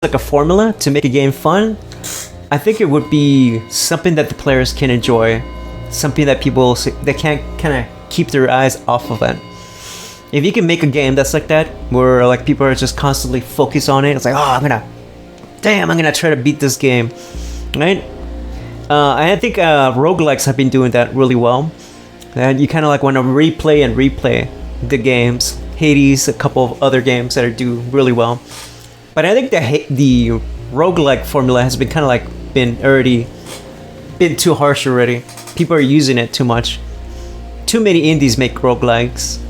like a formula to make a game fun, I think it would be something that the players can enjoy, something that people they can't kind of keep their eyes off of it. If you can make a game that's like that, where like people are just constantly focused on it, it's like, oh, I'm gonna try to beat this game, right? I think roguelikes have been doing that really well. And you kind of like want to replay and replay the games. Hades, a couple of other games that do really well. But I think the roguelike formula has been kind of like been too harsh already. People are using it too much. Too many indies make roguelikes.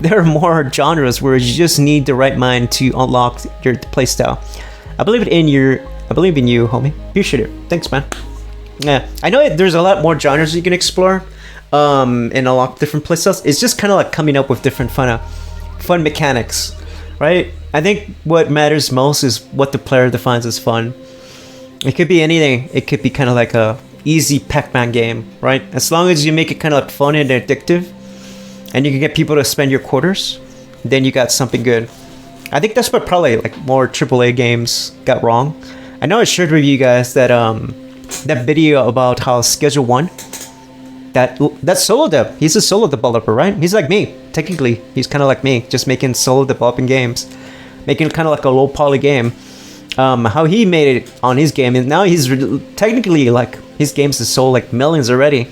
There are more genres where you just need the right mind to unlock your playstyle. I believe in you, homie. Appreciate it. Thanks, man. Yeah, I know there's a lot more genres you can explore, and unlock different playstyles. It's just kind of like coming up with different fun mechanics, right? I think what matters most is what the player defines as fun. It could be anything. It could be kind of like a easy Pac-Man game, right? As long as you make it kind of like fun and addictive, and you can get people to spend your quarters, then you got something good. I think that's what probably like more AAA games got wrong. I know I shared with you guys that that video about how Schedule One, that solo dev, he's a solo developer, right? He's like me, technically. He's kind of like me, just making solo developing games, making kind of like a low poly game. How he made it on his game, and now he's technically like his games is sold like millions already.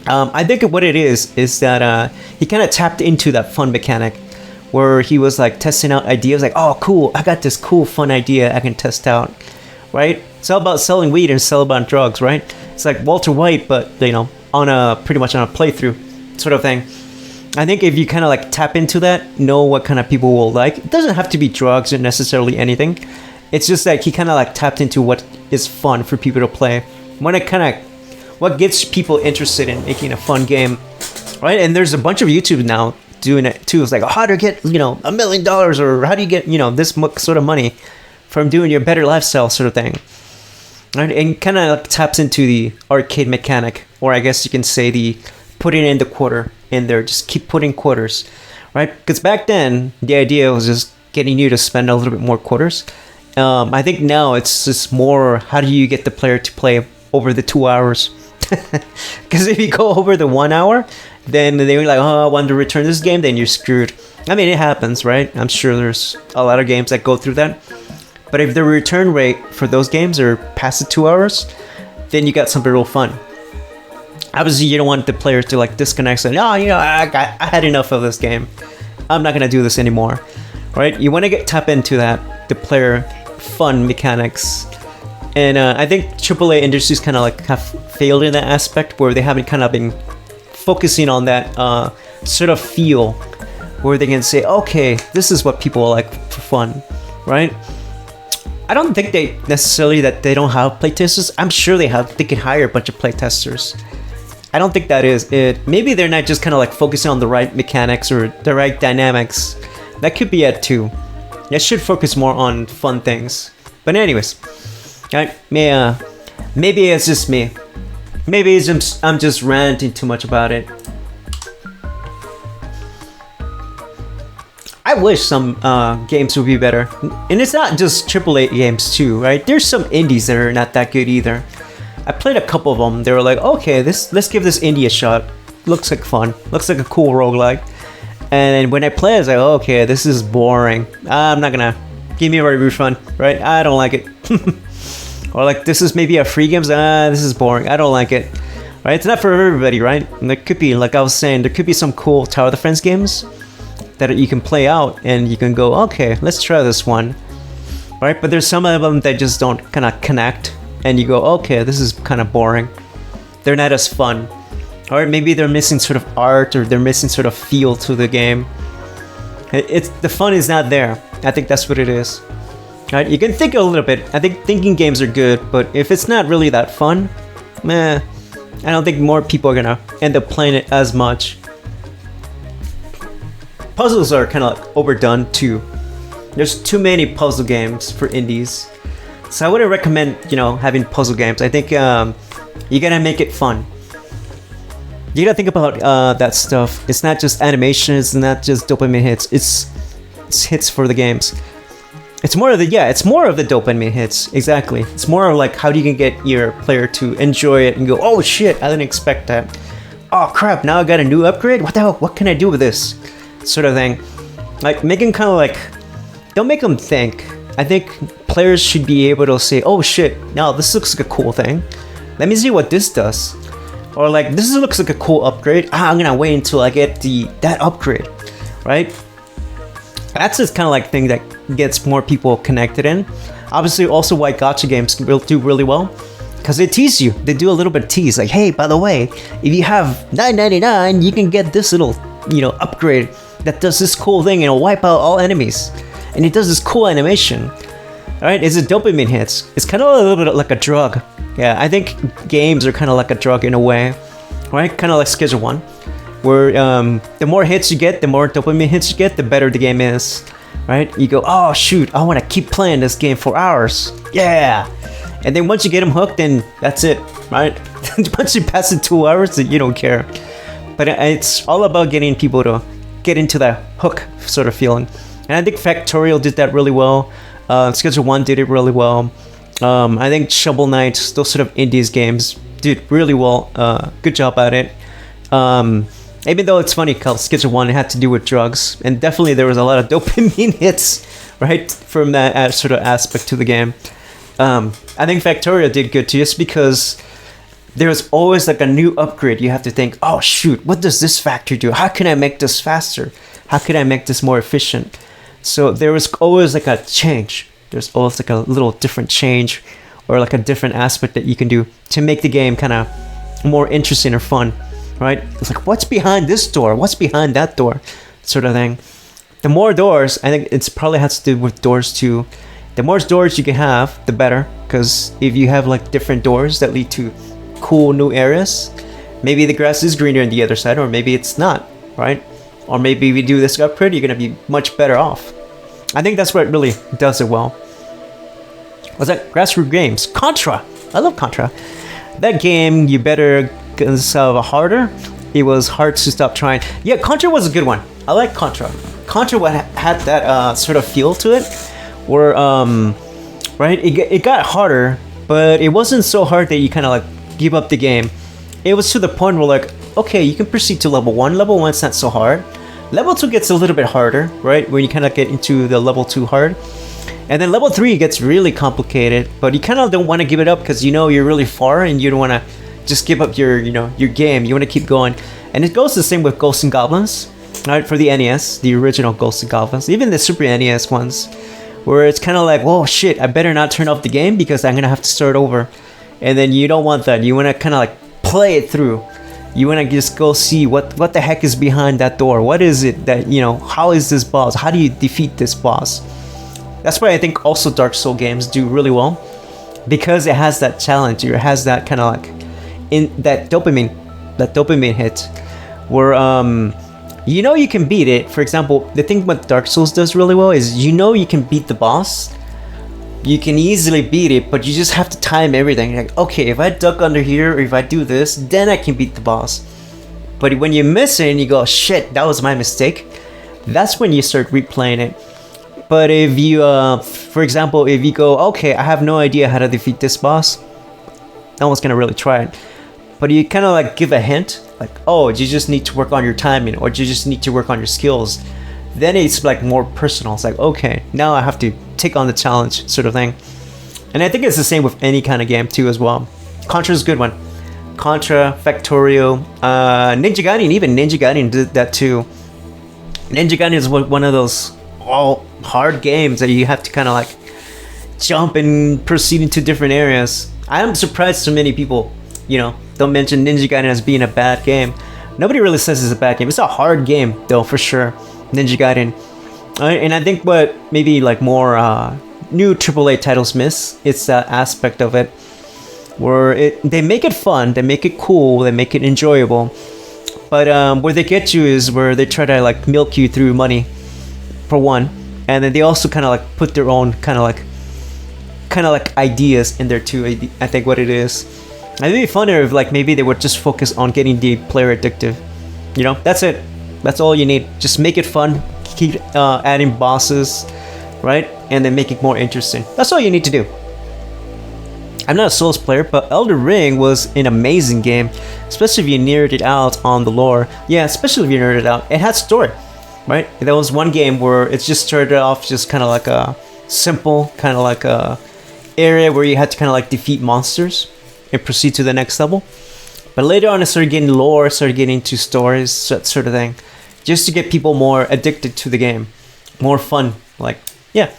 I think what it is that he kind of tapped into that fun mechanic where he was like testing out ideas like, oh cool, I got this cool fun idea I can test out, right? It's all about selling weed and selling about drugs, right? It's like Walter White, but you know, pretty much on a playthrough sort of thing. I think if you kind of like tap into that, know what kind of people will like. It doesn't have to be drugs or necessarily anything. It's just that he kind of like tapped into what is fun for people to play. What gets people interested in making a fun game, right? And there's a bunch of YouTube now doing it too. It's like, how to get, $1 million, or how do you get, this sort of money from doing your better lifestyle sort of thing, right? And kind of like taps into the arcade mechanic, or I guess you can say the putting in the quarter in there, just keep putting quarters, right? Because back then the idea was just getting you to spend a little bit more quarters. I think now it's just more, how do you get the player to play over the 2 hours? Because if you go over the 1 hour, then they're like, oh, I want to return this game, then you're screwed. I mean, it happens, right? I'm sure there's a lot of games that go through that. But if the return rate for those games are past the 2 hours, then you got something real fun. Obviously, you don't want the players to like disconnect and, I had enough of this game. I'm not going to do this anymore, right? You want to tap into that, the player fun mechanics. And I think AAA industries kind of like have failed in that aspect, where they haven't kind of been focusing on that sort of feel where they can say, okay, this is what people like for fun, right? I don't think they don't have playtesters. I'm sure they can hire a bunch of playtesters. I don't think that is it. Maybe they're not just kind of like focusing on the right mechanics or the right dynamics. That could be it too. They should focus more on fun things. But anyways, maybe it's just me. Maybe I'm just ranting too much about it. I wish some games would be better. And it's not just AAA games too, right? There's some indies that are not that good either. I played a couple of them. They were like, okay, let's give this indie a shot. Looks like fun. Looks like a cool roguelike. And then when I play, I was like, okay, this is boring. I'm not gonna give me a refund, right? I don't like it. Or like, this is maybe a free game. This is boring. I don't like it, right? It's not for everybody, right? And there could be, like I was saying, there could be some cool Tower Defense games that you can play out, and you can go, okay, let's try this one, right? But there's some of them that just don't kind of connect, and you go, okay, this is kind of boring. They're not as fun, or maybe they're missing sort of art, or they're missing sort of feel to the game. It's the fun is not there. I think that's what it is. Right? You can think a little bit. I think thinking games are good, but if it's not really that fun, I don't think more people are gonna end up playing it as much. Puzzles are kind of like overdone too. There's too many puzzle games for indies, so I wouldn't recommend having puzzle games. I think you gotta make it fun. You gotta think about that stuff. It's not just animation. It's not just dopamine hits. It's hits for the games. It's more of the it's more of the dopamine hits. Exactly. It's more of like how do you can get your player to enjoy it and go, oh shit, I didn't expect that. Oh crap, now I got a new upgrade. What the hell? What can I do with this? Sort of thing. Like making kind of like, don't make them think. I think players should be able to say, oh shit, now this looks like a cool thing. Let me see what this does. Or like, this looks like a cool upgrade. I'm gonna wait until I get that upgrade, right? That's just kind of like thing that gets more people connected in. Obviously, also why gacha games will do really well, because they tease you. They do a little bit of tease, like, hey, by the way, if you have $9.99, you can get this little, upgrade that does this cool thing and it'll wipe out all enemies, and it does this cool animation. All right, it's a dopamine hits. It's kind of a little bit like a drug. Yeah, I think games are kind of like a drug in a way, right? Kind of like Schedule 1. Where the more hits you get, the more dopamine hits you get, the better the game is, right? You go, oh shoot, I want to keep playing this game for hours. Yeah. And then once you get them hooked, then that's it, right? Once you pass it 2 hours, you don't care. But it's all about getting people to get into that hook sort of feeling. And I think Factorial did that really well. Schedule 1 did it really well. I think Shovel Knight, those sort of indies games, did really well. Good job at it. Even though it's funny, because Schedule 1 had to do with drugs, and definitely there was a lot of dopamine hits, right, from that sort of aspect to the game. I think Factorio did good too, just because there's always like a new upgrade. You have to think, oh shoot, what does this factory do? How can I make this faster? How can I make this more efficient? So there was always like a change. There's always like a little different change, or like a different aspect that you can do to make the game kind of more interesting or fun. Right? It's like, what's behind this door? What's behind that door? Sort of thing. The more doors, I think it's probably has to do with doors too. The more doors you can have, the better. Because if you have like different doors that lead to cool new areas, maybe the grass is greener on the other side, or maybe it's not, right? Or maybe if you do this upgrade, you're gonna be much better off. I think that's what really does it well. What's that? Grassroots games. Contra. I love Contra. That game, you better harder. It was hard to stop trying. Yeah, Contra was a good one. I like Contra. Contra had that sort of feel to it, where right, it got harder, but it wasn't so hard that you kind of like give up the game. It was to the point where like, okay, you can proceed to level 1. Level 1's not so hard. Level 2 gets a little bit harder, right, when you kind of get into the level 2 hard. And then level 3 gets really complicated, but you kind of don't want to give it up because you're really far and you don't want to just give up your game. You want to keep going. And it goes the same with Ghosts and Goblins, right? For the NES, the original Ghosts and Goblins, even the Super NES ones, where it's kind of like, whoa, shit, I better not turn off the game because I'm gonna have to start over. And then you don't want that. You want to kind of like play it through. You want to just go see what the heck is behind that door. What is it that, how is this boss? How do you defeat this boss? That's why I think also Dark Souls games do really well, because it has that challenge. It has that kind of like in that dopamine hit, where you can beat it. For example, the thing what Dark Souls does really well is you can beat the boss. You can easily beat it, but you just have to time everything. Like, okay, if I duck under here, or if I do this, then I can beat the boss. But when you miss it and you go, shit, that was my mistake, that's when you start replaying it. But if you, for example, if you go, okay, I have no idea how to defeat this boss, no one's gonna really try it. But you kind of like give a hint, like, oh, you just need to work on your timing, or you just need to work on your skills. Then it's like more personal. It's like, okay, now I have to take on the challenge, sort of thing. And I think it's the same with any kind of game too as well. Contra's a good one. Contra, Factorio, Ninja Gaiden, even Ninja Gaiden did that too. Ninja Gaiden is one of those all hard games that you have to kind of like jump and proceed into different areas. I am surprised so many people, don't mention Ninja Gaiden as being a bad game. Nobody really says it's a bad game. It's a hard game though, for sure. Ninja Gaiden. And I think what maybe like more new AAA titles miss, it's that aspect of it where they make it fun, they make it cool, they make it enjoyable. But where they get you is where they try to like milk you through money, for one, and then they also kind of like put their own kind of like ideas in there too. I think what it is. It'd be funner if like maybe they would just focus on getting the player addictive. That's it. That's all you need. Just make it fun. Keep adding bosses. right? And then make it more interesting. That's all you need to do. I'm not a Souls player, but Elden Ring was an amazing game, especially if you nerded out on the lore. Yeah, especially if you nerded out. It had story, right? There was one game where it just started off just kind of like a simple, kind of like a area where you had to kind of like defeat monsters and proceed to the next level. But later on, it started getting lore, started getting into stories, that sort of thing, just to get people more addicted to the game, more fun. Like, yeah,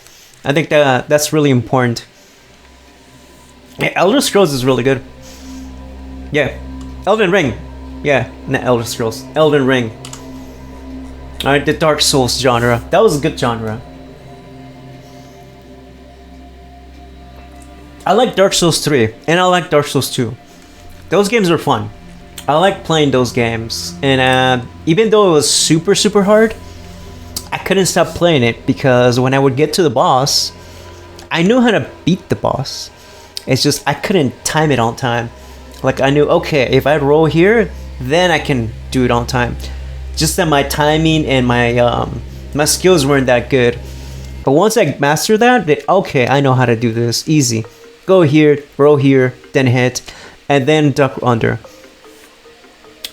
I think that's really important. Yeah, Elder Scrolls is really good. Yeah, Elden Ring. Yeah, not Elder Scrolls. Elden Ring. Alright, the Dark Souls genre. That was a good genre. I like Dark Souls 3, and I like Dark Souls 2. Those games are fun. I like playing those games, and even though it was super, super hard, I couldn't stop playing it because when I would get to the boss, I knew how to beat the boss. It's just I couldn't time it on time. Like I knew, okay, if I roll here, then I can do it on time. Just that my timing and my skills weren't that good. But once I mastered that, then okay, I know how to do this. Easy. Go here, roll here, then hit, and then duck under.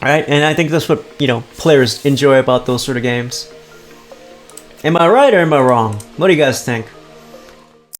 Alright, and I think that's what, players enjoy about those sort of games. Am I right or am I wrong? What do you guys think?